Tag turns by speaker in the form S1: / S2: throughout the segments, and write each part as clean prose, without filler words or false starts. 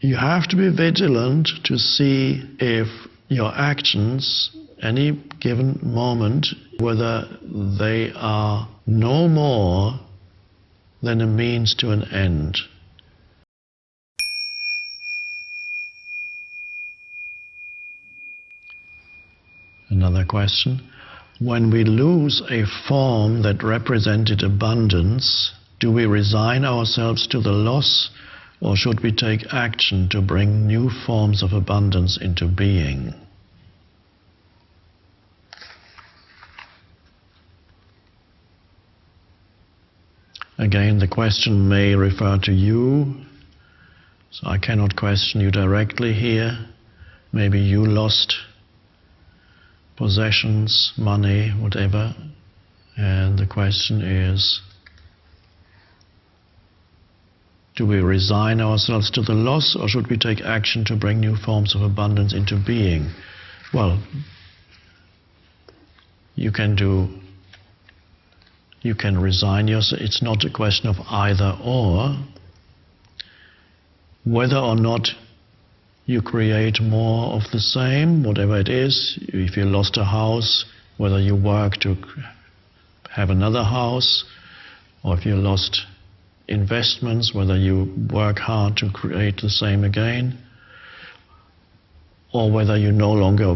S1: you have to be vigilant to see if your actions, any given moment, whether they are no more than a means to an end. Another question. When we lose a form that represented abundance, do we resign ourselves to the loss, or should we take action to bring new forms of abundance into being? Again, the question may refer to you, so I cannot question you directly here. Maybe you lost possessions, money, whatever, and the question is, do we resign ourselves to the loss, or should we take action to bring new forms of abundance into being? Well, you can resign yourself. It's not a question of either or. Whether or not you create more of the same, whatever it is. If you lost a house, whether you work to have another house, or if you lost investments, whether you work hard to create the same again, or whether you no longer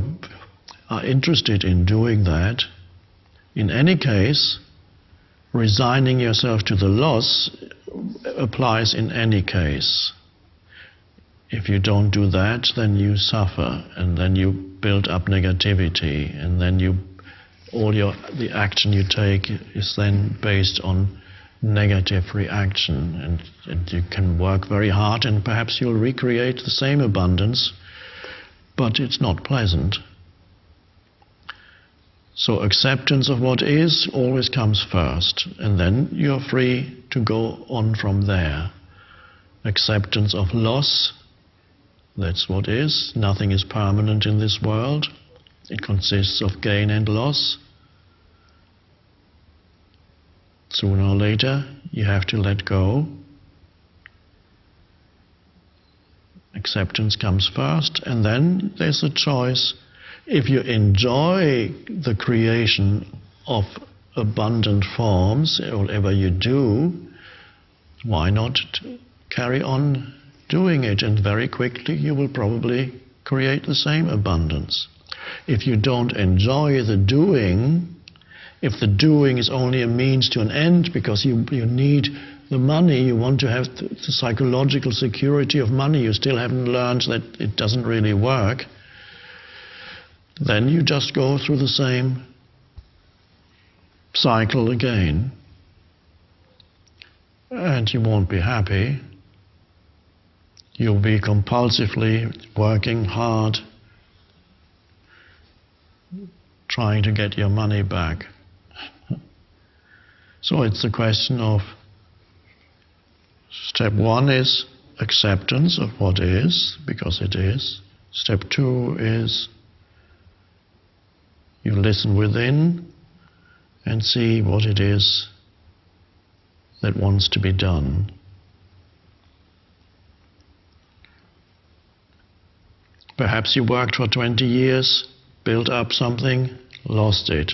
S1: are interested in doing that. In any case, resigning yourself to the loss applies in any case. If you don't do that, then you suffer, and then you build up negativity, and then the action you take is then based on negative reaction, and you can work very hard, and perhaps you'll recreate the same abundance, but it's not pleasant. So acceptance of what is always comes first, and then you're free to go on from there. Acceptance of loss, that's what is. Nothing is permanent in this world. It consists of gain and loss. Sooner or later, you have to let go. Acceptance comes first, and then there's a choice. If you enjoy the creation of abundant forms, whatever you do, why not carry on doing it? And very quickly you will probably create the same abundance. If you don't enjoy the doing, if the doing is only a means to an end because you need the money, you want to have the psychological security of money, you still haven't learned that it doesn't really work, then you just go through the same cycle again, and you won't be happy. You'll be compulsively working hard, trying to get your money back. So it's a question of, step one is acceptance of what is, because it is. Step two is you listen within and see what it is that wants to be done. Perhaps you worked for 20 years, built up something, lost it.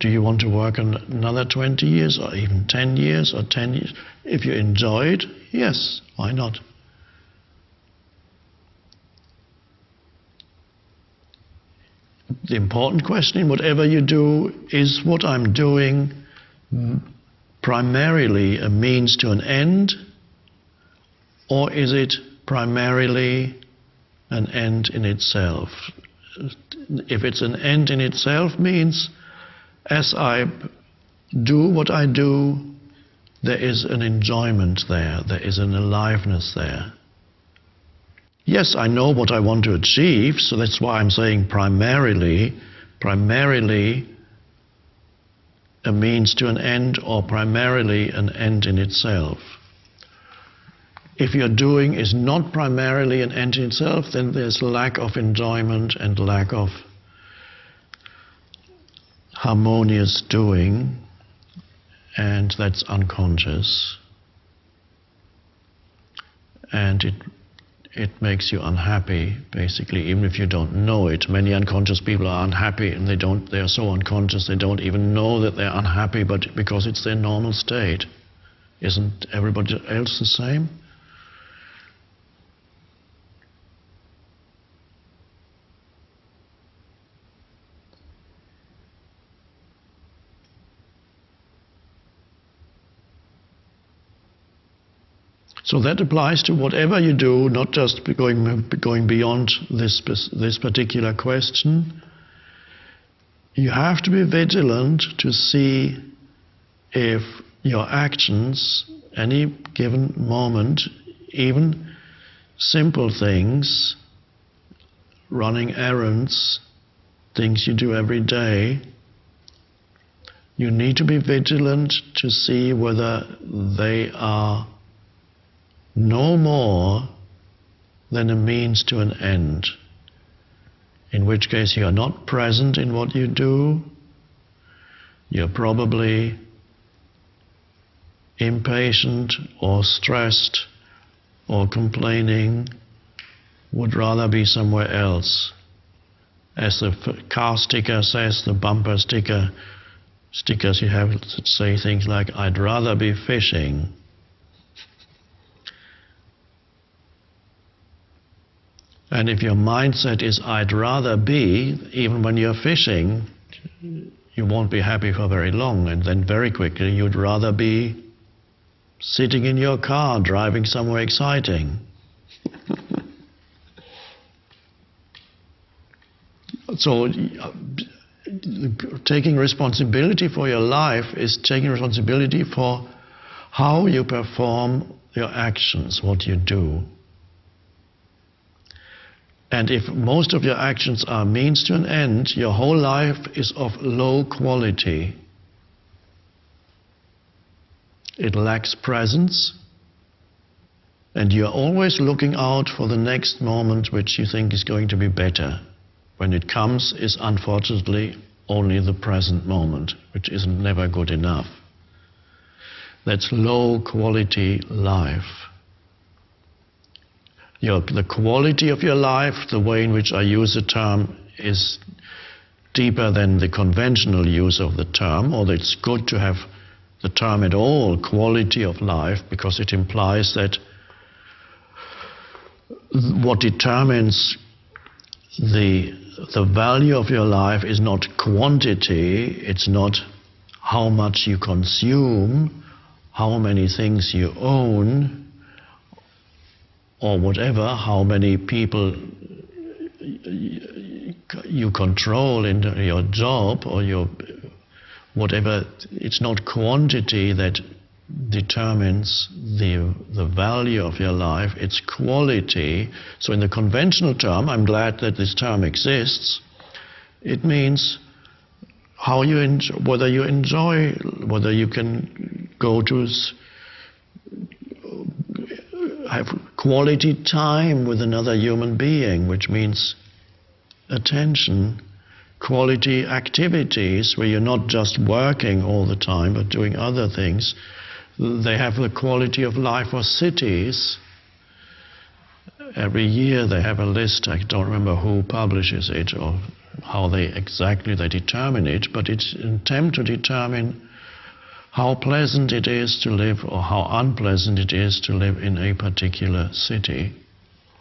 S1: Do you want to work another 20 years or even 10 years or 10 years? If you enjoy it, yes, why not? The important question in whatever you do is, what I'm doing primarily a means to an end, or is it primarily an end in itself? If it's an end in itself, means as I do what I do, there is an enjoyment there, there is an aliveness there. Yes, I know what I want to achieve, so that's why I'm saying primarily a means to an end, or primarily an end in itself. If your doing is not primarily an end in itself, then there's lack of enjoyment and lack of harmonious doing, and that's unconscious. And it it makes you unhappy, basically, even if you don't know it. Many unconscious people are unhappy and they are so unconscious they don't even know that they're unhappy, but because it's their normal state. Isn't everybody else the same? So that applies to whatever you do, not just going beyond this particular question. You have to be vigilant to see if your actions, any given moment, even simple things, running errands, things you do every day, you need to be vigilant to see whether they are no more than a means to an end, in which case you are not present in what you do, you're probably impatient or stressed or complaining, would rather be somewhere else. As the car sticker says, the bumper stickers you have that say things like, "I'd rather be fishing." And if your mindset is, "I'd rather be," even when you're fishing, you won't be happy for very long, and then very quickly you'd rather be sitting in your car, driving somewhere exciting. So taking responsibility for your life is taking responsibility for how you perform your actions, what you do. And if most of your actions are means to an end, your whole life is of low quality. It lacks presence, and you're always looking out for the next moment which you think is going to be better. When it comes, is unfortunately only the present moment, which is never good enough. That's low quality life. The quality of your life, the way in which I use the term, is deeper than the conventional use of the term, although it's good to have the term at all, quality of life, because it implies that what determines the value of your life is not quantity, it's not how much you consume, how many things you own, or whatever, how many people you control in your job or your whatever. It's not quantity that determines the value of your life, it's quality. So in the conventional term, I'm glad that this term exists, it means how you whether you enjoy, whether you can go to have quality time with another human being, which means attention, quality activities where you're not just working all the time but doing other things. They have the quality of life for cities. Every year they have a list, I don't remember who publishes it or how they determine it, but it's an attempt to determine how pleasant it is to live or how unpleasant it is to live in a particular city.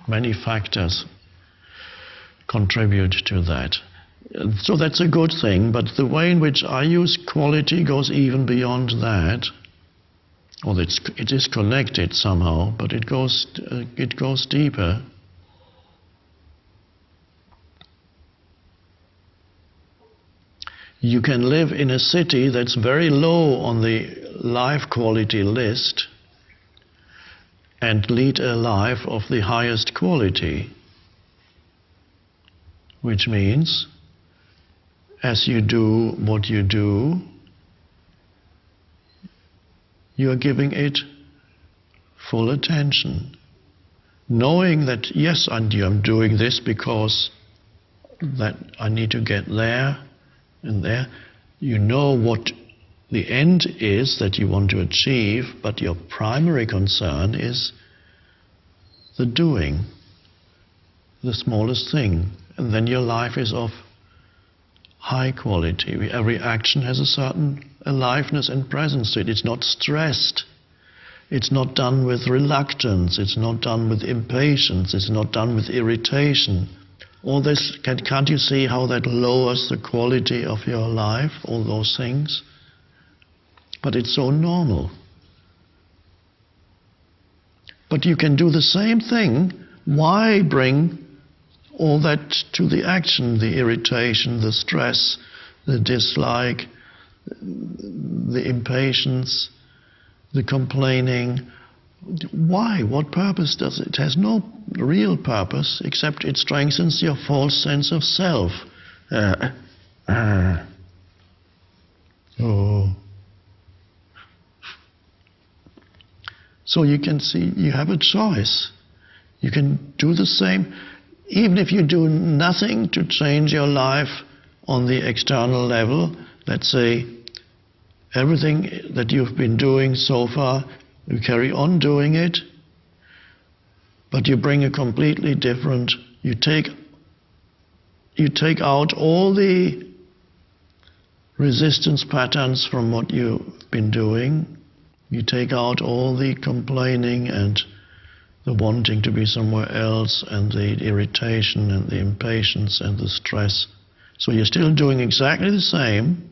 S1: Many factors contribute to that. So that's a good thing, but the way in which I use quality goes even beyond that. Well, it is connected somehow, but it goes deeper. You can live in a city that's very low on the life quality list and lead a life of the highest quality, which means as you do what you do, you are giving it full attention, knowing that yes, I'm doing this because that I need to get there and there. You know what the end is that you want to achieve, but your primary concern is the doing. the smallest thing. And then your life is of high quality. Every action has a certain aliveness and presence to it. It's not stressed. It's not done with reluctance. It's not done with impatience. It's not done with irritation. All this, can't you see how that lowers the quality of your life, all those things? But it's so normal. But you can do the same thing. Why bring all that to the action, the irritation, the stress, the dislike, the impatience, the complaining? Why? What purpose does it? It has no real purpose, except it strengthens your false sense of self. So you can see you have a choice. You can do the same. Even if you do nothing to change your life on the external level, let's say everything that you've been doing so far, you carry on doing it, but you bring a completely different, you take out all the resistance patterns from what you've been doing. You take out all the complaining and the wanting to be somewhere else and the irritation and the impatience and the stress. So you're still doing exactly the same,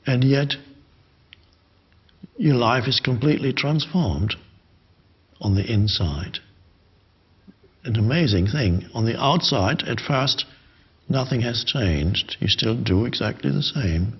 S1: and yet your life is completely transformed on the inside. An amazing thing. On the outside, at first, nothing has changed. You still do exactly the same.